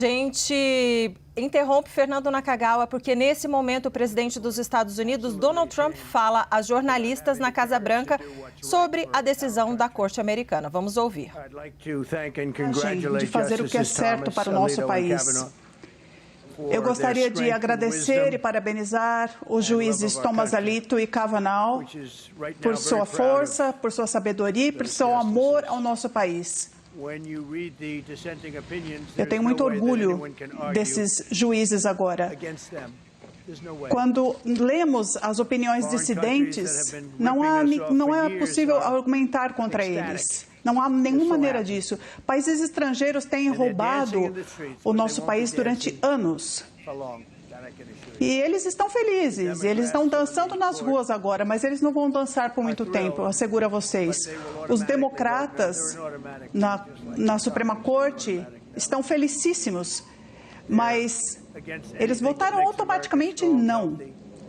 A gente interrompe Fernando Nakagawa porque, nesse momento, o presidente dos Estados Unidos, Donald Trump, fala a jornalistas na Casa Branca sobre a decisão da Corte Americana. Vamos ouvir. De fazer o que é certo para o nosso país. Eu gostaria de agradecer e parabenizar os juízes Thomas Alito e Kavanaugh por sua força, por sua sabedoria e por seu amor ao nosso país. Eu tenho muito orgulho desses juízes agora. Quando lemos as opiniões dissidentes, não é possível argumentar contra eles. Não há nenhuma maneira disso. Países estrangeiros têm roubado o nosso país durante anos. E eles estão felizes, eles estão dançando nas ruas agora, mas eles não vão dançar por muito tempo, eu asseguro a vocês. Os democratas na Suprema Corte estão felicíssimos, mas eles votaram automaticamente não.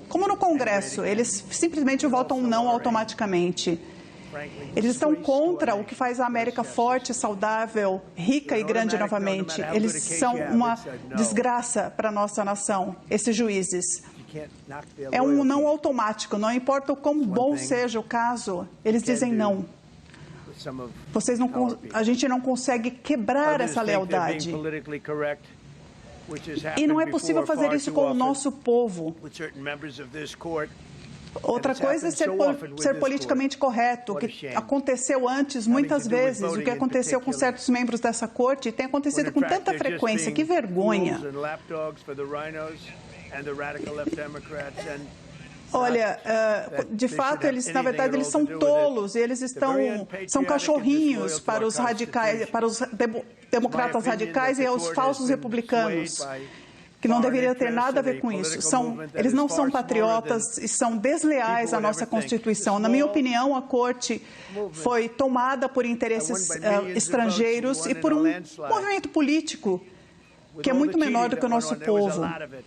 Como no Congresso, eles simplesmente votam não automaticamente. Eles estão contra o que faz a América forte, saudável, rica e grande novamente. Eles são uma desgraça para a nossa nação, esses juízes. É um não automático, não importa o quão bom seja o caso, eles dizem não. A gente não consegue quebrar essa lealdade. E não é possível fazer isso com o nosso povo. Outra coisa é ser politicamente correto. O que aconteceu antes, muitas vezes, o que aconteceu com certos membros dessa corte, tem acontecido com tanta frequência. Que vergonha! Olha, de fato, na verdade, eles são tolos, eles são cachorrinhos para os radicais, para os democratas radicais e aos falsos republicanos, que não deveria ter nada a ver com isso. Eles não são patriotas e são desleais à nossa Constituição. Na minha opinião, a Corte foi tomada por interesses estrangeiros e por um movimento político que é muito menor do que o nosso povo.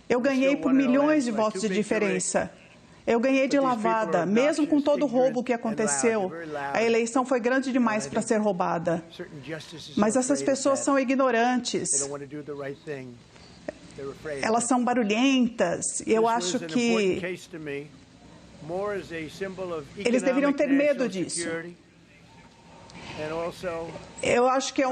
Eu ganhei por milhões de votos de diferença. Eu ganhei de lavada, mesmo com todo o roubo que aconteceu. A eleição foi grande demais para ser roubada. Mas essas pessoas são ignorantes. Elas são barulhentas e eu acho que eles deveriam ter medo disso. Eu acho que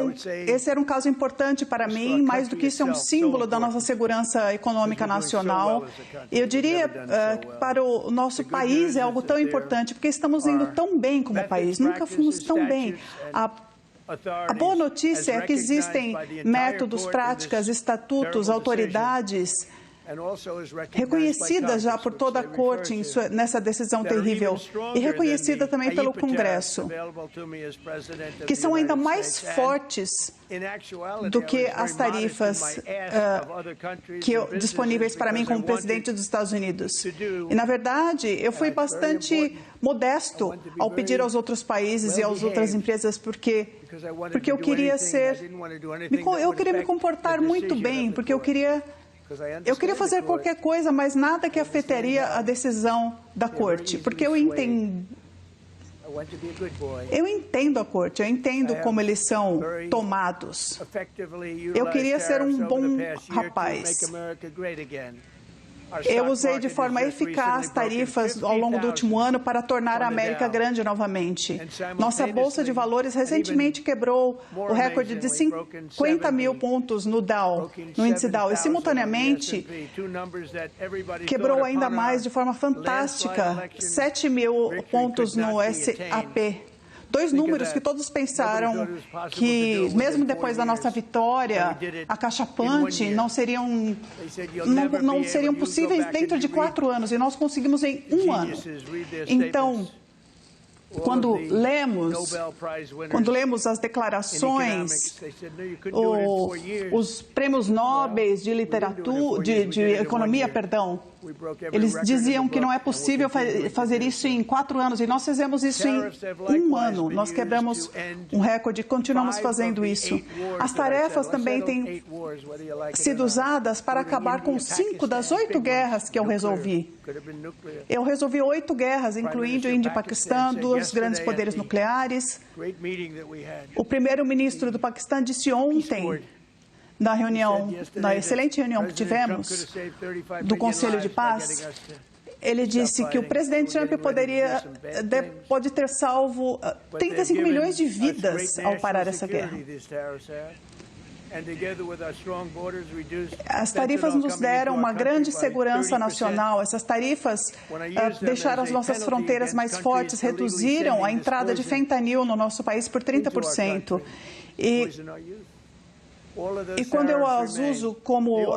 esse era um caso importante para mim, mais do que isso é um símbolo da nossa segurança econômica nacional. Eu diria que para o nosso país é algo tão importante, porque estamos indo tão bem como país, nunca fomos tão bem. A boa notícia é que existem métodos, práticas, estatutos, autoridades reconhecidas já por toda a Corte nessa decisão terrível e reconhecida também pelo Congresso, que são ainda mais fortes do que as tarifas disponíveis para mim como presidente dos Estados Unidos. E, na verdade, eu fui bastante modesto ao pedir aos outros países e às outras empresas, porque eu queria me comportar muito bem, porque eu queria fazer qualquer coisa, mas nada que afetaria a decisão da Corte, porque eu entendo a Corte, eu entendo como eles são tomados. Eu queria ser um bom rapaz. Eu usei de forma eficaz tarifas ao longo do último ano para tornar a América grande novamente. Nossa Bolsa de Valores recentemente quebrou o recorde de 50 mil pontos no índice Dow, e simultaneamente quebrou ainda mais de forma fantástica 7 mil pontos no SAP. Dois números que todos pensaram que, mesmo depois da nossa vitória acachapante, não seriam possíveis dentro de 4 anos, e nós conseguimos em 1 ano. Então, quando lemos as declarações, os prêmios Nobel de literatura, de economia, eles diziam que não é possível fazer isso em 4 anos, e nós fizemos isso em 1 ano. Nós quebramos um recorde e continuamos fazendo isso. As tarefas também têm sido usadas para acabar com 5 das 8 guerras que eu resolvi. Eu resolvi 8 guerras, incluindo Índia e Paquistão, 2 grandes poderes nucleares. O primeiro-ministro do Paquistão disse ontem na excelente reunião que tivemos do Conselho de Paz, ele disse que o presidente Trump pode ter salvo 35 milhões de vidas ao parar essa guerra. As tarifas nos deram uma grande segurança nacional. Essas tarifas deixaram as nossas fronteiras mais fortes, reduziram a entrada de fentanil no nosso país por 30%. E quando eu as uso como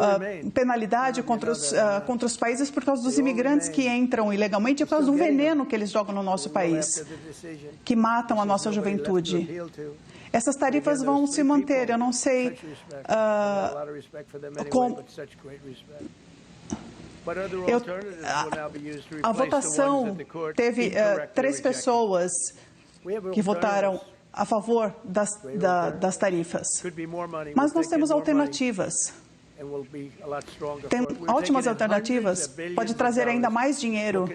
penalidade contra os países por causa dos imigrantes que entram ilegalmente, por causa do veneno que eles jogam no nosso país, que matam a nossa juventude. Essas tarifas vão se manter. Eu não sei como... A votação teve 3 pessoas que votaram a favor das tarifas. Mas nós temos alternativas. Tem ótimas alternativas. Pode trazer ainda mais dinheiro.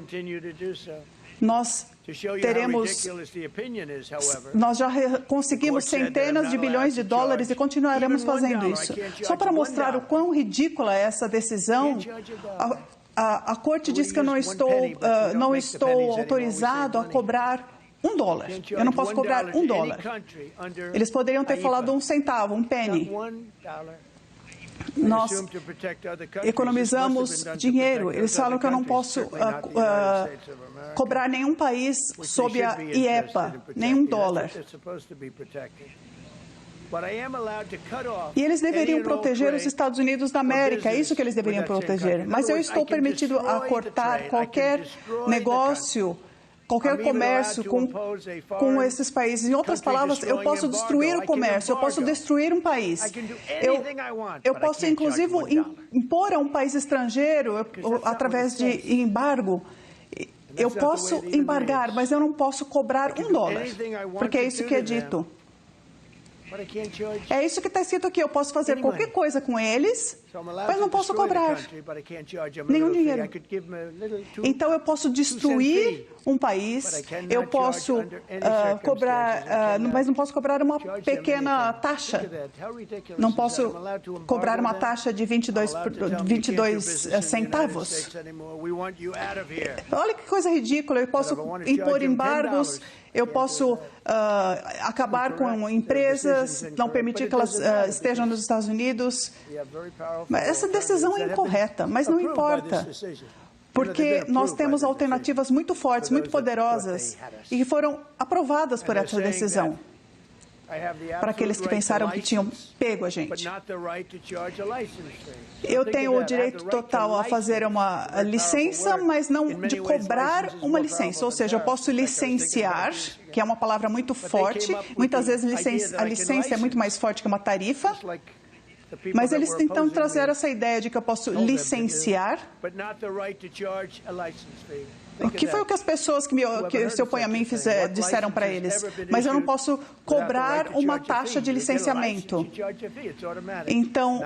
Nós já conseguimos centenas de bilhões de dólares e continuaremos fazendo isso. Só para mostrar o quão ridícula é essa decisão, a Corte diz que eu não estou autorizado a cobrar $1. Eu não posso cobrar $1. Eles poderiam ter falado 1 centavo, um penny. Nós economizamos dinheiro. Eles falam que eu não posso cobrar nenhum país sob a IEPA, nem $1. E eles deveriam proteger os Estados Unidos da América, é isso que eles deveriam proteger. Mas eu estou permitido a cortar qualquer negócio, qualquer comércio com esses países. Em outras palavras, eu posso destruir o comércio, eu posso destruir um país. Eu posso, inclusive, impor a um país estrangeiro, através de embargo, eu posso embargar, mas eu não posso cobrar $1, porque é isso que é dito. É isso que está escrito aqui. Eu posso fazer qualquer coisa com eles, mas não posso cobrar nenhum dinheiro. Então, eu posso destruir um país, eu posso cobrar, mas não posso cobrar uma pequena taxa. Não posso cobrar uma taxa de 22 centavos. Olha que coisa ridícula. Eu posso impor embargos. Eu posso acabar com empresas, não permitir que elas estejam nos Estados Unidos. Essa decisão é incorreta, mas não importa, porque nós temos alternativas muito fortes, muito poderosas, e que foram aprovadas por essa decisão, para aqueles que pensaram que tinham pego a gente. Eu tenho o direito total a fazer uma licença, mas não de cobrar uma licença. Ou seja, eu posso licenciar, que é uma palavra muito forte. Muitas vezes a licença é muito mais forte que uma tarifa. Mas eles tentam trazer essa ideia de que eu posso licenciar. O que foi o que as pessoas que se opõem a mim disseram para eles? Mas eu não posso cobrar uma taxa de licenciamento. Então,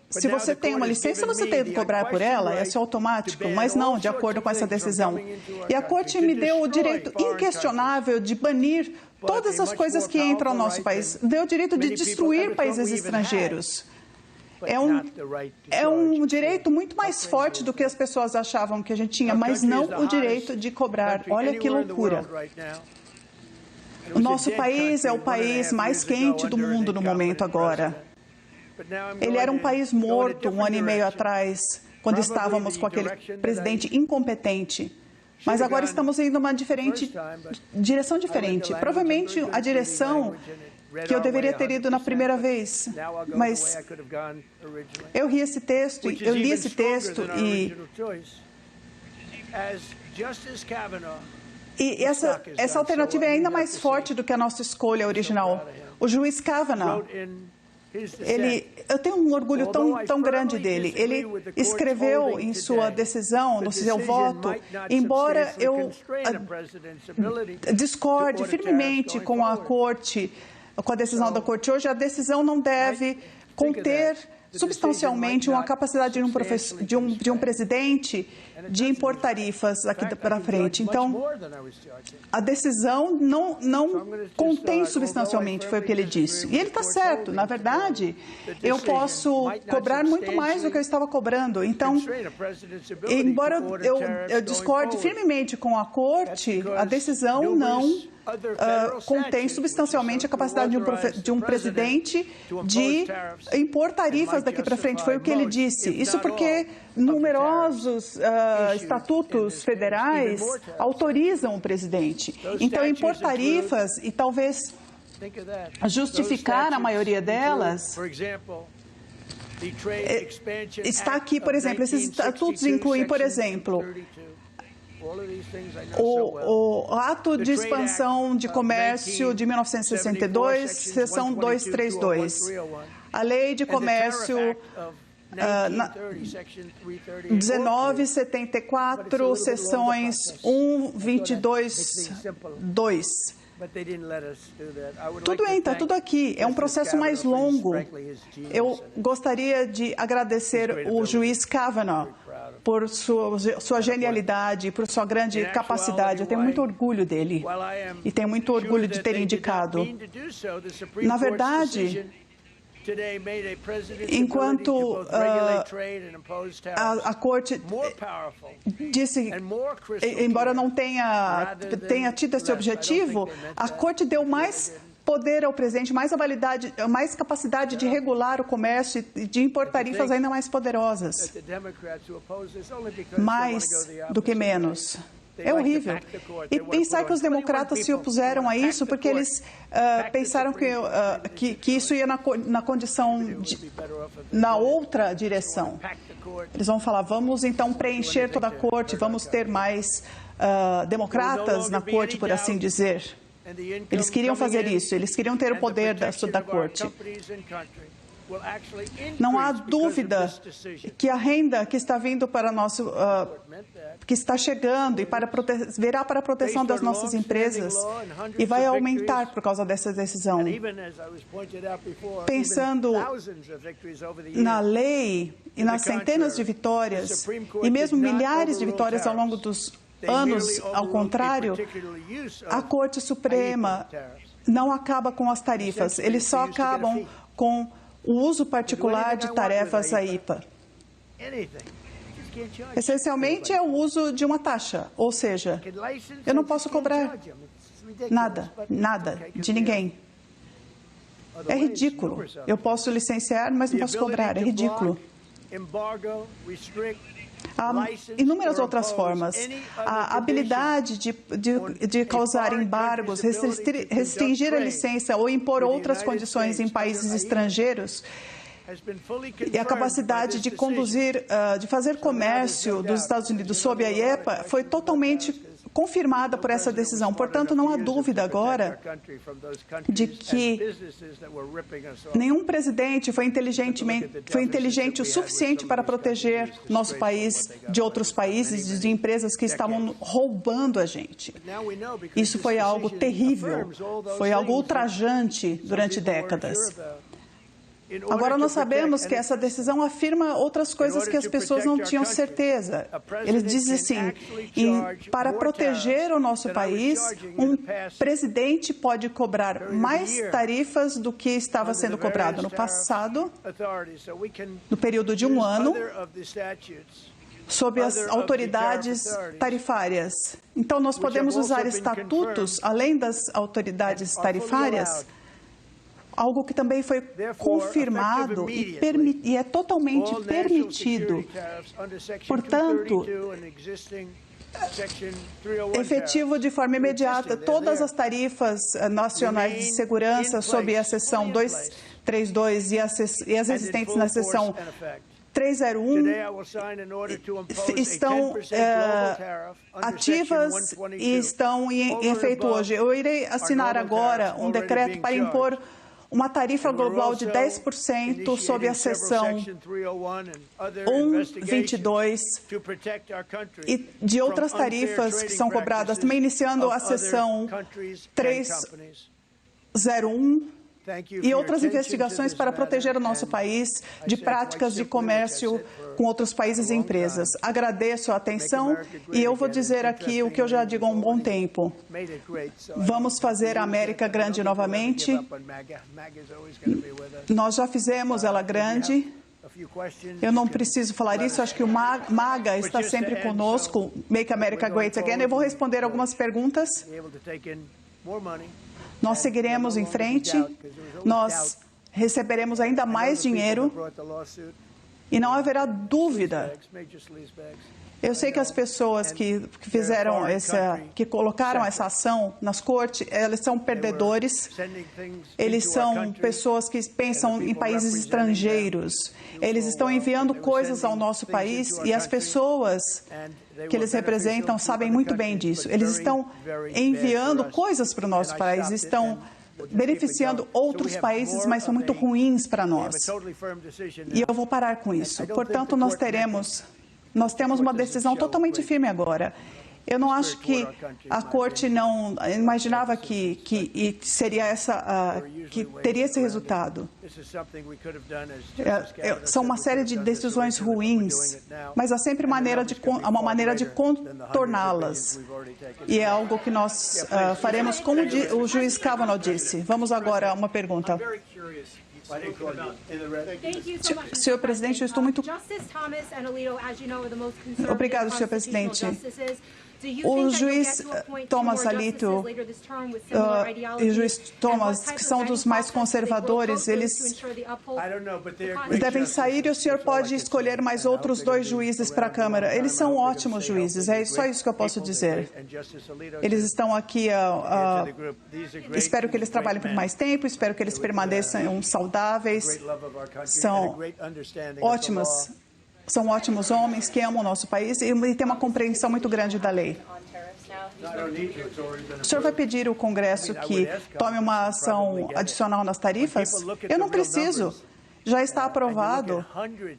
se você tem uma licença, você tem que cobrar por ela, isso é automático, mas não de acordo com essa decisão. E a Corte me deu o direito inquestionável de banir todas as coisas que entram no nosso país. Deu o direito de destruir países estrangeiros. É um direito muito mais forte do que as pessoas achavam que a gente tinha, mas não o direito de cobrar. Olha que loucura. O nosso país é o país mais quente do mundo no momento agora. Ele era um país morto 1 ano e meio atrás, quando estávamos com aquele presidente incompetente. Mas agora estamos indo uma direção diferente. Provavelmente a direção que eu deveria ter ido na primeira vez, mas eu li esse texto e essa alternativa é ainda mais forte do que a nossa escolha original. O juiz Kavanaugh, eu tenho um orgulho tão grande dele. Ele escreveu em sua decisão, no seu voto, embora eu discorde firmemente com a Corte, com a decisão da Corte hoje, a decisão não deve conter substancialmente uma capacidade de um presidente de impor tarifas aqui para frente. Então, a decisão não contém substancialmente, foi o que ele disse. E ele está certo. Na verdade, eu posso cobrar muito mais do que eu estava cobrando. Então, embora eu discorde firmemente com a Corte, a decisão não contém substancialmente a capacidade de um presidente de impor tarifas daqui para frente. Foi o que ele disse. Isso porque numerosos estatutos federais autorizam o presidente. Então, impor tarifas e talvez justificar a maioria delas está aqui, por exemplo, esses estatutos incluem, por exemplo, o Ato de Expansão de Comércio de 1962, seção 232. A Lei de Comércio 1974, seções 1, 22, 2. Tudo bem, está tudo aqui. É um processo mais longo. Eu gostaria de agradecer o juiz Kavanaugh por sua genialidade, por sua grande capacidade. Eu tenho muito orgulho dele e tenho muito orgulho de ter indicado. Na verdade, enquanto a Corte disse, embora não tenha tido esse objetivo, a Corte deu mais poder ao presidente, mais capacidade de regular o comércio e de impor tarifas ainda mais poderosas. Mais do que menos. É horrível. E pensar que os democratas se opuseram a isso porque eles pensaram que isso ia na condição na outra direção. Eles vão falar, vamos então preencher toda a corte, vamos ter mais democratas na corte, por assim dizer. Eles queriam fazer isso, eles queriam ter o poder da corte. Não há dúvida que a renda que está vindo para nosso, que está chegando e virá para a proteção das nossas empresas e vai aumentar por causa dessa decisão. Pensando na lei e nas centenas de vitórias e mesmo milhares de vitórias ao longo dos anos, ao contrário, a Corte Suprema não acaba com as tarifas, eles só acabam com o uso particular de tarefas AIPA. Essencialmente é o uso de uma taxa, ou seja, eu não posso cobrar nada de ninguém. É ridículo. Eu posso licenciar, mas não posso cobrar, é ridículo. Há inúmeras outras formas. A habilidade de causar embargos, restringir a licença ou impor outras condições em países estrangeiros e a capacidade de conduzir, de fazer comércio dos Estados Unidos sob a IEPA foi totalmente confirmada por essa decisão. Portanto, não há dúvida agora de que nenhum presidente foi inteligente o suficiente para proteger nosso país de outros países, de empresas que estavam roubando a gente. Isso foi algo terrível, foi algo ultrajante durante décadas. Agora, nós sabemos que essa decisão afirma outras coisas que as pessoas não tinham certeza. Ele diz assim, para proteger o nosso país, um presidente pode cobrar mais tarifas do que estava sendo cobrado no passado, no período de um ano, sob as autoridades tarifárias. Então, nós podemos usar estatutos, além das autoridades tarifárias, algo que também foi confirmado e é totalmente permitido. Portanto, efetivo de forma imediata, todas as tarifas nacionais de segurança sob a seção 232 e as existentes na seção 301 estão ativas e estão em efeito hoje. Eu irei assinar agora um decreto para impor uma tarifa global de 10% sob a seção 122 e de outras tarifas que são cobradas, também iniciando a seção 301 e outras investigações para proteger o nosso país de práticas de comércio com outros países e empresas. Agradeço a atenção e eu vou dizer aqui o que eu já digo há um bom tempo. Vamos fazer a América grande novamente. Nós já fizemos ela grande. Eu não preciso falar isso, acho que o MAGA está sempre conosco, Make America Great Again. Eu vou responder algumas perguntas. Nós seguiremos em frente, nós receberemos ainda mais dinheiro e não haverá dúvida. Eu sei que as pessoas que fizeram que colocaram essa ação nas cortes, elas são perdedores. Eles são pessoas que pensam em países estrangeiros. Eles estão enviando coisas ao nosso país e as pessoas que eles representam sabem muito bem disso. Eles estão enviando coisas para o nosso país, estão beneficiando outros países, mas são muito ruins para nós. E eu vou parar com isso. Portanto, nós temos uma decisão totalmente firme agora. Eu não acho que a Corte não imaginava que seria que teria esse resultado. São uma série de decisões ruins, mas há sempre uma maneira de contorná-las. E é algo que nós faremos, como o juiz Kavanaugh disse. Vamos agora a uma pergunta. Senhor presidente, eu estou muito... Obrigado, senhor presidente. O juiz Thomas Alito e o juiz Thomas, que são dos mais conservadores, eles devem sair e o senhor pode escolher mais outros 2 juízes para a Câmara. Eles são ótimos juízes, é só isso que eu posso dizer. Eles estão aqui, espero que eles trabalhem por mais tempo, espero que eles permaneçam saudáveis, são ótimos homens que amam o nosso país e têm uma compreensão muito grande da lei. O senhor vai pedir ao Congresso que tome uma ação adicional nas tarifas? Eu não preciso. Já está aprovado.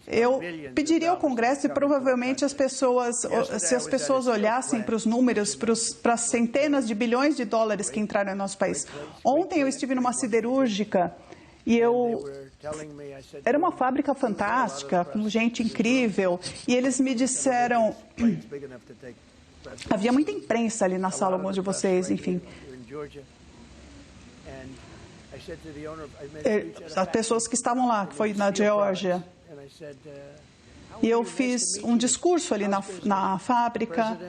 Eu pediria ao Congresso e provavelmente se as pessoas olhassem para os números, para as centenas de bilhões de dólares que entraram no nosso país. Ontem eu estive numa siderúrgica e era uma fábrica fantástica, com gente incrível, e eles me disseram... Havia muita imprensa ali na sala, alguns de vocês, enfim. As pessoas que estavam lá, que foi na Geórgia. E eu fiz um discurso ali na fábrica,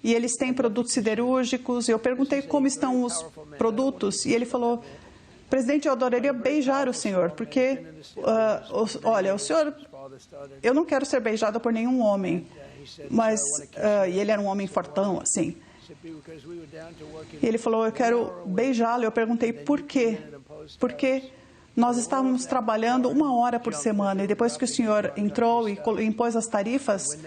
e eles têm produtos siderúrgicos, e eu perguntei como estão os produtos, e ele falou... Presidente, eu adoraria beijar o senhor, porque, olha, o senhor... Eu não quero ser beijada por nenhum homem, mas... e ele era um homem fortão, assim. E ele falou, eu quero beijá-lo. Eu perguntei, por quê? Porque nós estávamos trabalhando 1 hora por semana, e depois que o senhor entrou e impôs as tarifas...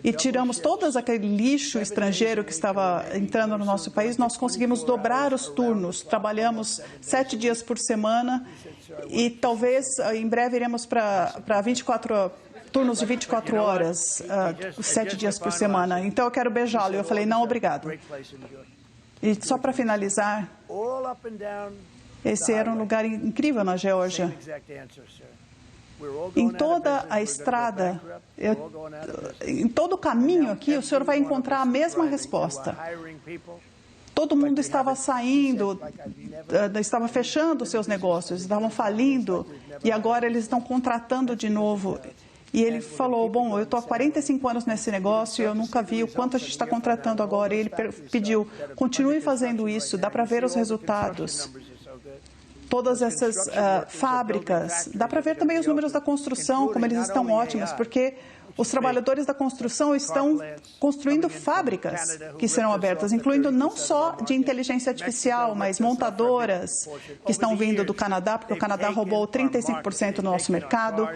E tiramos todo aquele lixo estrangeiro que estava entrando no nosso país, nós conseguimos dobrar os turnos. Trabalhamos 7 dias por semana e talvez em breve iremos para turnos de 24 horas, 7 dias por semana. Então eu quero beijá-lo. E eu falei, não, obrigado. E só para finalizar, esse era um lugar incrível na Geórgia. Em toda a estrada, em todo o caminho aqui, o senhor vai encontrar a mesma resposta. Todo mundo estava saindo, estava fechando seus negócios, estavam falindo, e agora eles estão contratando de novo. E ele falou, bom, eu estou há 45 anos nesse negócio e eu nunca vi o quanto a gente está contratando agora. E ele pediu, continue fazendo isso, dá para ver os resultados. Todas essas fábricas, dá para ver também os números da construção, como eles estão ótimos, porque os trabalhadores da construção estão construindo fábricas que serão abertas, incluindo não só de inteligência artificial, mas montadoras que estão vindo do Canadá, porque o Canadá roubou 35% do nosso mercado,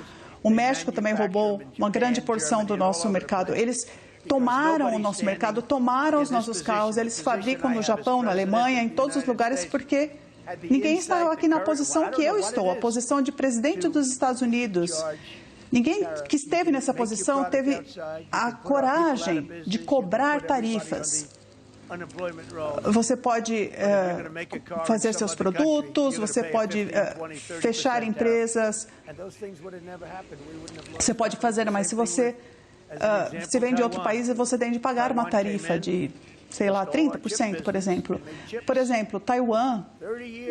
o México também roubou uma grande porção do nosso mercado. Eles tomaram o nosso mercado, tomaram os nossos carros, eles fabricam no Japão, na Alemanha, em todos os lugares, porque... Ninguém está aqui na posição que eu estou, a posição de presidente dos Estados Unidos. Ninguém que esteve nessa posição teve a coragem de cobrar tarifas. Você pode fazer seus produtos, você pode fechar empresas, você pode fazer, mas se você se vem de outro país, você tem de pagar uma tarifa de, sei lá, 30%, por exemplo. Por exemplo, Taiwan,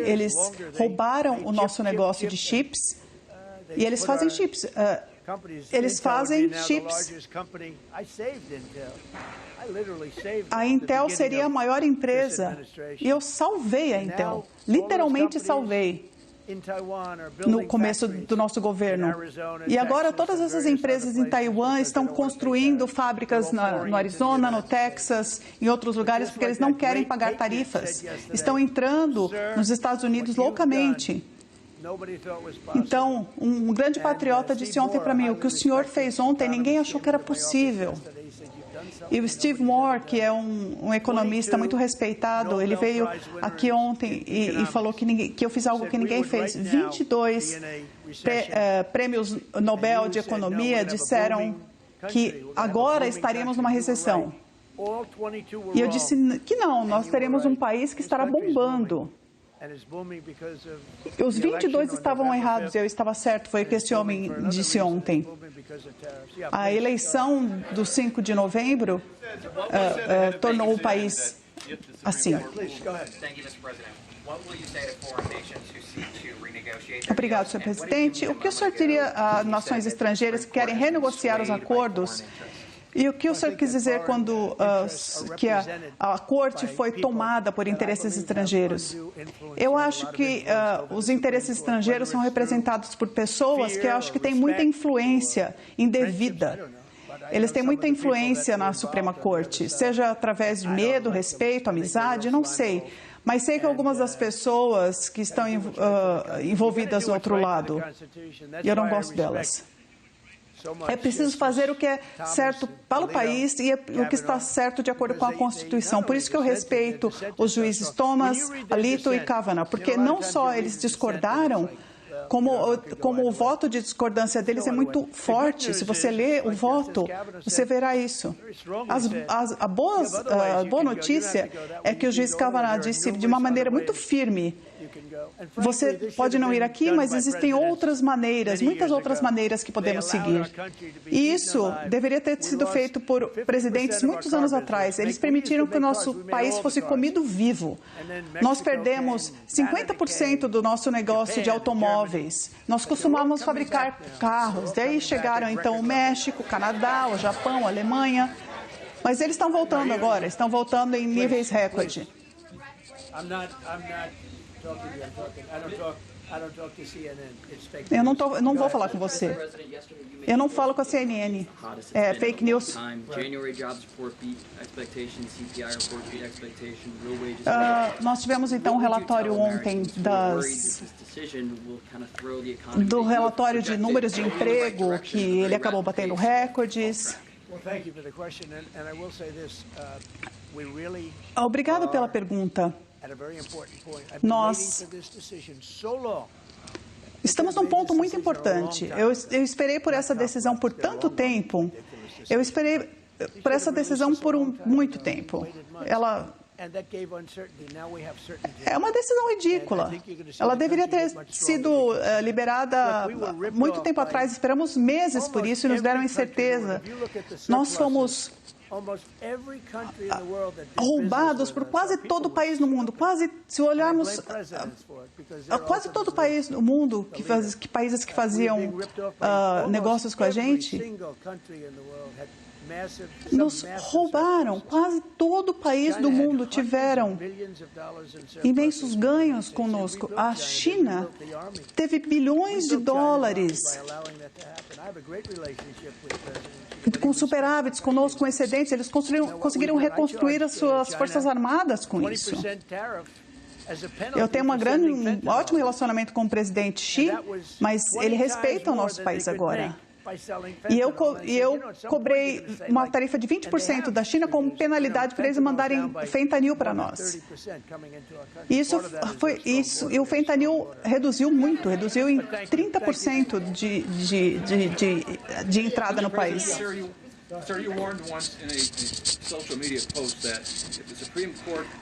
eles roubaram o nosso negócio de chips e eles fazem chips. Eles fazem chips. A Intel seria a maior empresa e eu salvei a Intel, literalmente salvei no começo do nosso governo. E agora todas essas empresas em Taiwan estão construindo fábricas no Arizona, no Texas, em outros lugares, porque eles não querem pagar tarifas. Estão entrando nos Estados Unidos loucamente. Então, um grande patriota disse ontem para mim, o que o senhor fez ontem, ninguém achou que era possível. E o Steve Moore, que é um economista muito respeitado, ele veio aqui ontem e falou que eu fiz algo que ninguém fez. 22 prêmios Nobel de Economia disseram que agora estaríamos numa recessão. E eu disse que não, nós teremos um país que estará bombando. Os 22 estavam errados, eu estava certo, foi o que esse homem disse ontem. A eleição do 5 de novembro tornou o país assim. Obrigado, senhor presidente. O que o senhor diria a nações estrangeiras que querem renegociar os acordos? E o que o senhor quis dizer quando que a corte foi tomada por interesses estrangeiros? Eu acho que os interesses estrangeiros são representados por pessoas que eu acho que têm muita influência indevida. Eles têm muita influência na Suprema Corte, seja através de medo, respeito, amizade, não sei. Mas sei que algumas das pessoas que estão envolvidas do outro lado, e eu não gosto delas. É preciso fazer o que é certo para o país e o que está certo de acordo com a Constituição. Por isso que eu respeito os juízes Thomas, Alito e Kavanaugh, porque não só eles discordaram, como o voto de discordância deles é muito forte. Se você ler o voto, você verá isso. A boa notícia é que o juiz Kavanaugh disse de uma maneira muito firme: você pode não ir aqui, mas existem outras maneiras, muitas outras maneiras que podemos seguir. E isso deveria ter sido feito por presidentes muitos anos atrás. Eles permitiram que o nosso país fosse comido vivo. Nós perdemos 50% do nosso negócio de automóveis. Nós costumávamos fabricar carros. Daí chegaram, então, o México, o Canadá, o Japão, a Alemanha. Mas eles estão voltando agora, estão voltando em níveis recorde. Eu não vou falar com você. Eu não falo com a CNN. É fake news. Nós tivemos então um relatório ontem do relatório de números de emprego, que ele acabou batendo recordes. Obrigado pela pergunta. Nós estamos num ponto muito importante. Eu esperei por essa decisão por tanto tempo. Eu esperei por essa decisão por muito tempo. Ela é uma decisão ridícula. Ela deveria ter sido liberada muito tempo atrás. Esperamos meses por isso e nos deram incerteza. Nós fomos roubados por quase todo o país no mundo. Se olharmos, quase todo o país no mundo, países que faziam negócios com a gente, nos roubaram. Quase todo o país do mundo tiveram imensos ganhos conosco. A China teve bilhões de dólares com superávites conosco, com excedentes. Eles conseguiram reconstruir as suas forças armadas com isso. Eu tenho um ótimo relacionamento com o presidente Xi, mas ele respeita o nosso país agora. E eu cobrei uma tarifa de 20% da China como penalidade para eles mandarem fentanil para nós. E o fentanil reduziu em 30% de entrada no país.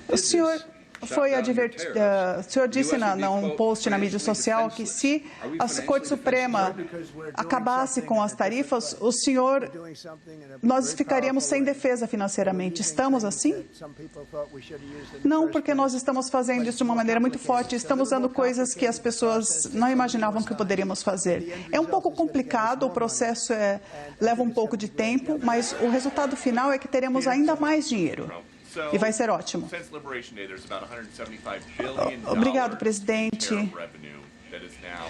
O senhor foi advertido, o senhor disse num post na mídia social que se a Corte Suprema acabasse com as tarifas, nós ficaríamos sem defesa financeiramente. Estamos assim? Não, porque nós estamos fazendo isso de uma maneira muito forte. Estamos usando coisas que as pessoas não imaginavam que poderíamos fazer. É um pouco complicado, o processo leva um pouco de tempo, mas o resultado final é que teremos ainda mais dinheiro. E vai ser ótimo. Obrigado, presidente.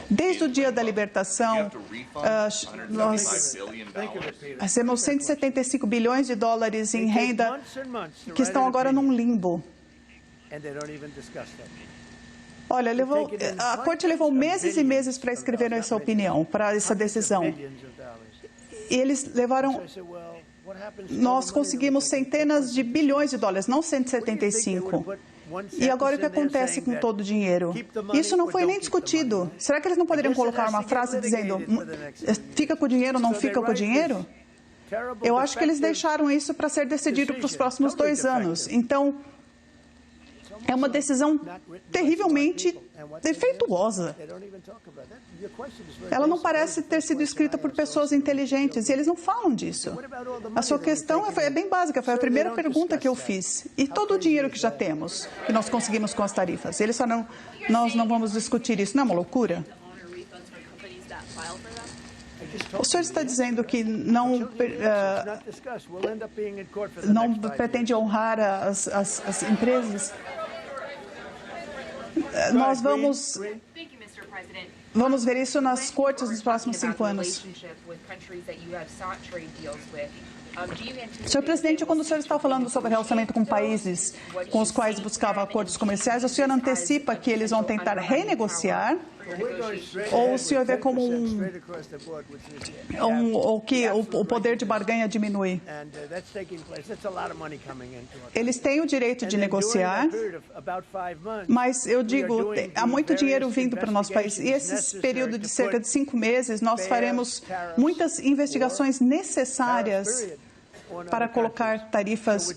Desde o dia da libertação, nós recebemos 175 bilhões de dólares em renda que estão agora num limbo. Olha, a Corte levou meses e meses para escrever essa opinião, para essa decisão. E eles levaram... Nós conseguimos centenas de bilhões de dólares, não 175. E agora o que acontece com todo o dinheiro? Isso não foi nem discutido. Será que eles não poderiam colocar uma frase dizendo fica com o dinheiro, não fica com o dinheiro? Eu acho que eles deixaram isso para ser decidido para os próximos 2 anos. Então, é uma decisão terrivelmente defeituosa. Ela não parece ter sido escrita por pessoas inteligentes, e eles não falam disso. A sua questão é bem básica, foi a primeira pergunta que eu fiz. E todo o dinheiro que já temos, que nós conseguimos com as tarifas? Eles falaram, nós não vamos discutir isso. Não é uma loucura? O senhor está dizendo que não pretende honrar as empresas? Nós vamos ver isso nas cortes nos próximos 5 anos. Senhor presidente, quando o senhor está falando sobre relacionamento com países com os quais buscava acordos comerciais, o senhor antecipa que eles vão tentar renegociar? Ou o senhor vê como que o poder de barganha diminui? Eles têm o direito de negociar, mas eu digo, há muito dinheiro vindo para o nosso país. E esse período de cerca de 5 meses, nós faremos muitas investigações necessárias para colocar tarifas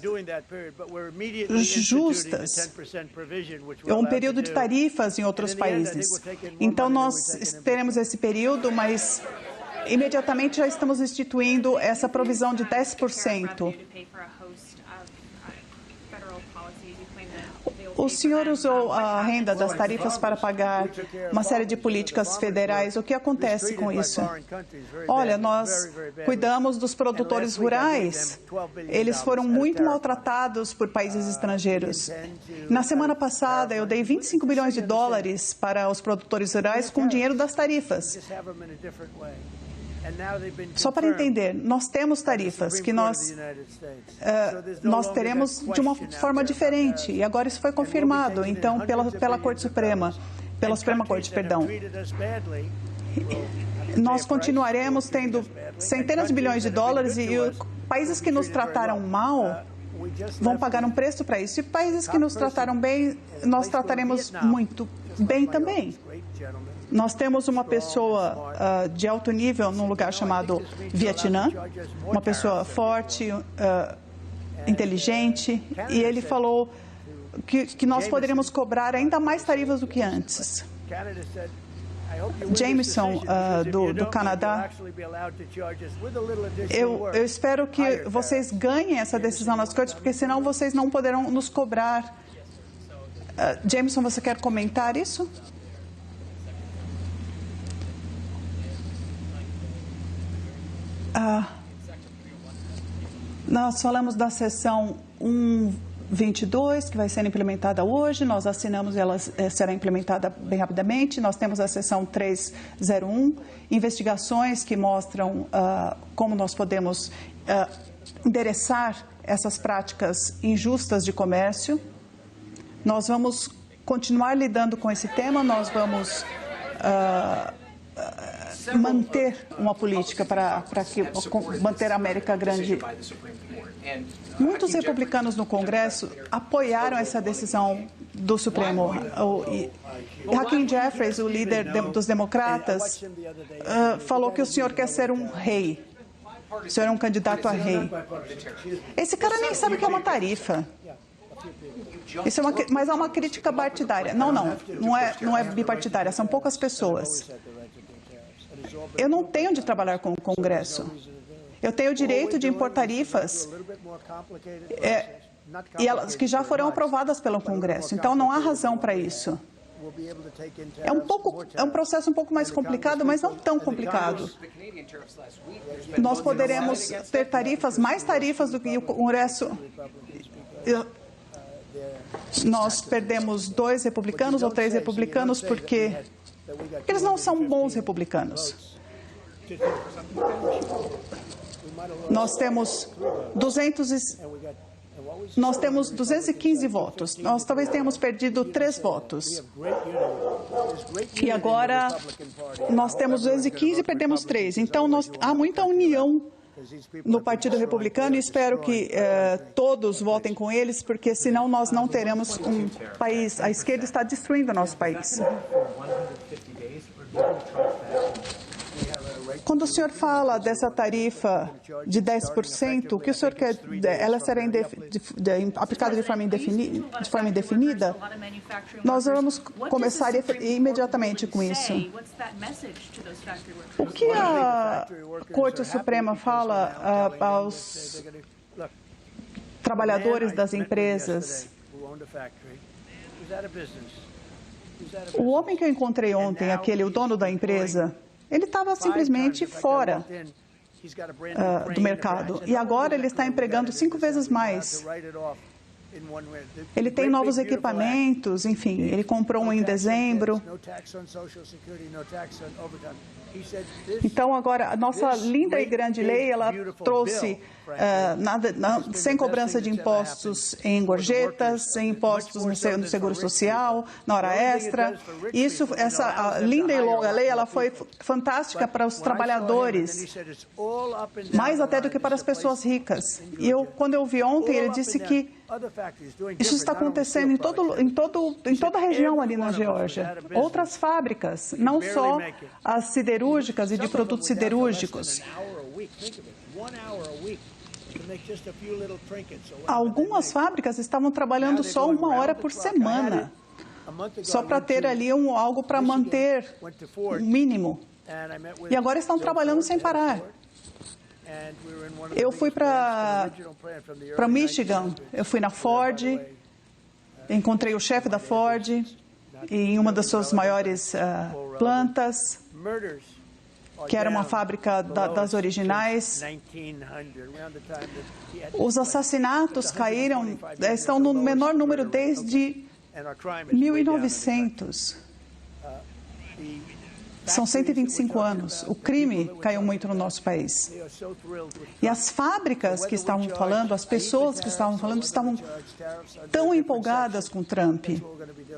justas, um período de tarifas em outros países. Então, nós teremos esse período, mas imediatamente já estamos instituindo essa provisão de 10%. O senhor usou a renda das tarifas para pagar uma série de políticas federais. O que acontece com isso? Olha, nós cuidamos dos produtores rurais. Eles foram muito maltratados por países estrangeiros. Na semana passada, eu dei 25 bilhões de dólares para os produtores rurais com dinheiro das tarifas. Só para entender, nós temos tarifas que nós teremos de uma forma diferente, e agora isso foi confirmado, então, pela Corte Suprema, pela Suprema Corte, perdão. Nós continuaremos tendo centenas de bilhões de dólares e países que nos trataram mal vão pagar um preço para isso. E países que nos trataram bem, nós trataremos muito bem também. Nós temos uma pessoa de alto nível num lugar chamado Vietnã, uma pessoa forte, inteligente, e ele falou que nós poderíamos cobrar ainda mais tarifas do que antes. Jameson, do Canadá, eu espero que vocês ganhem essa decisão nas cortes, porque senão vocês não poderão nos cobrar. Jameson, você quer comentar isso? Nós falamos da seção 122, que vai ser implementada hoje. Nós assinamos e ela será implementada bem rapidamente. Nós temos a seção 301, investigações que mostram como nós podemos endereçar essas práticas injustas de comércio. Nós vamos continuar lidando com esse tema, nós vamos manter uma política para manter a América grande. Muitos republicanos no Congresso apoiaram essa decisão do Supremo. Hakeem Jeffries, o líder dos democratas, falou que o senhor quer ser um rei. O senhor é um candidato a rei. Esse cara nem sabe o que é uma tarifa. Isso é mas é uma crítica partidária. Não é bipartidária, são poucas pessoas. Eu não tenho de trabalhar com o Congresso. Eu tenho o direito de impor tarifas e elas que já foram aprovadas pelo Congresso. Então, não há razão para isso. É um processo um pouco mais complicado, mas não tão complicado. Nós poderemos ter mais tarifas do que o Congresso. Nós perdemos 2 republicanos ou 3 republicanos porque eles não são bons republicanos. Nós temos 215 votos. Nós talvez tenhamos perdido 3 votos. E agora nós temos 215 e perdemos 3. Então, há muita união no Partido Republicano e espero que todos votem com eles, porque senão nós não teremos um país. A esquerda está destruindo o nosso país. Quando o senhor fala dessa tarifa de 10%, o que o senhor quer? Ela será aplicada de forma indefinida? Nós vamos começar imediatamente com isso. O que a Corte Suprema fala aos trabalhadores das empresas? O homem que eu encontrei ontem, o dono da empresa, ele estava simplesmente fora do mercado. E agora ele está empregando 5 vezes mais. Ele tem novos equipamentos, enfim, ele comprou um em dezembro. Então, agora, a nossa linda e grande lei, ela trouxe sem cobrança de impostos em gorjetas, sem impostos no seguro social, na hora extra. Essa linda e longa lei, ela foi fantástica para os trabalhadores, mais até do que para as pessoas ricas. E quando eu vi ontem, ele disse que isso está acontecendo em toda a região ali na Geórgia. Outras fábricas, não só as siderúrgicas e de produtos siderúrgicos. Algumas fábricas estavam trabalhando só 1 hora por semana, só para ter ali algo para manter o mínimo. E agora estão trabalhando sem parar. Eu fui para Michigan, eu fui na Ford, encontrei o chefe da Ford em uma das suas maiores plantas, que era uma fábrica das originais. Os assassinatos estão no menor número desde 1900. São 125 anos. O crime caiu muito no nosso país. E as fábricas que estavam falando, as pessoas que estavam falando, estavam tão empolgadas com Trump.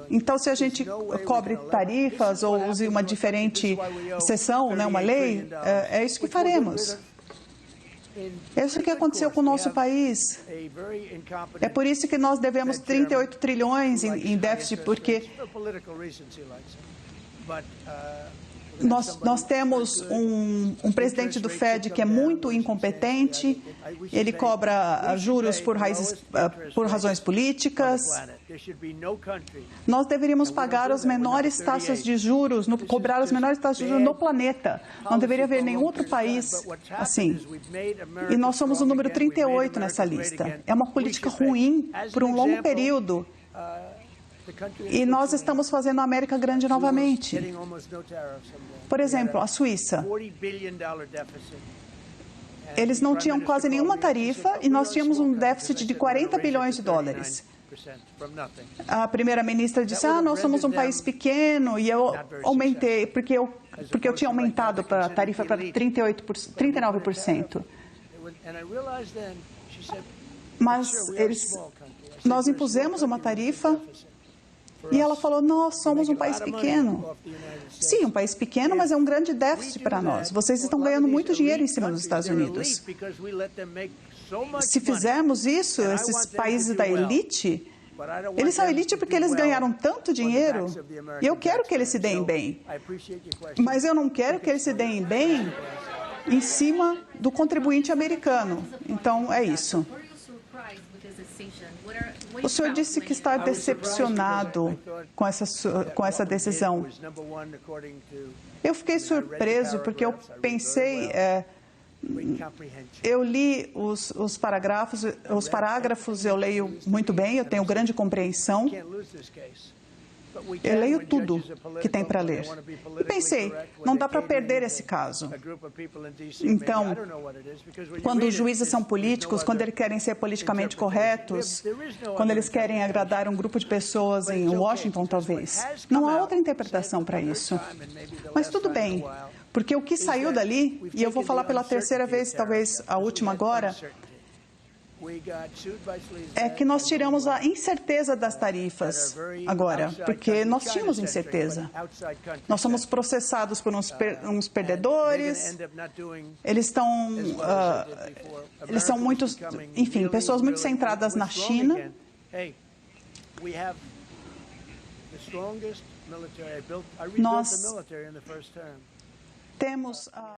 Então, se a gente cobre tarifas ou use uma diferente seção, uma lei, é isso que faremos. É isso que aconteceu com o nosso país. É por isso que nós devemos 38 trilhões em déficit, porque nós temos um presidente do Fed que é muito incompetente, ele cobra juros por razões políticas. Nós deveríamos pagar as menores taxas de juros, cobrar as menores taxas de juros no planeta. Não deveria haver nenhum outro país assim. E nós somos o número 38 nessa lista. É uma política ruim por um longo período. E nós estamos fazendo a América grande novamente. Por exemplo, a Suíça. Eles não tinham quase nenhuma tarifa e nós tínhamos um déficit de 40 bilhões de dólares. A primeira-ministra disse, nós somos um país pequeno, e eu aumentei, porque eu tinha aumentado a tarifa para 39%. Mas nós impusemos uma tarifa e ela falou, nós somos um país pequeno. Sim, um país pequeno, mas é um grande déficit para nós. Vocês estão ganhando muito dinheiro em cima dos Estados Unidos. Se fizermos isso, esses países da elite, eles são elite porque eles ganharam tanto dinheiro, e eu quero que eles se deem bem. Mas eu não quero que eles se deem bem em cima do contribuinte americano. Então, é isso. O senhor disse que está decepcionado com essa decisão. Eu fiquei surpreso porque eu pensei, eu li os parágrafos, eu leio muito bem, eu tenho grande compreensão. Eu leio tudo que tem para ler. E pensei, não dá para perder esse caso. Então, quando os juízes são políticos, quando eles querem ser politicamente corretos, quando eles querem agradar um grupo de pessoas em Washington, talvez, não há outra interpretação para isso. Mas tudo bem, porque o que saiu dali, e eu vou falar pela terceira vez, talvez a última agora, é que nós tiramos a incerteza das tarifas agora, porque nós tínhamos incerteza. Nós somos processados por uns perdedores, eles são muitos, enfim, pessoas muito centradas na China. Nós temos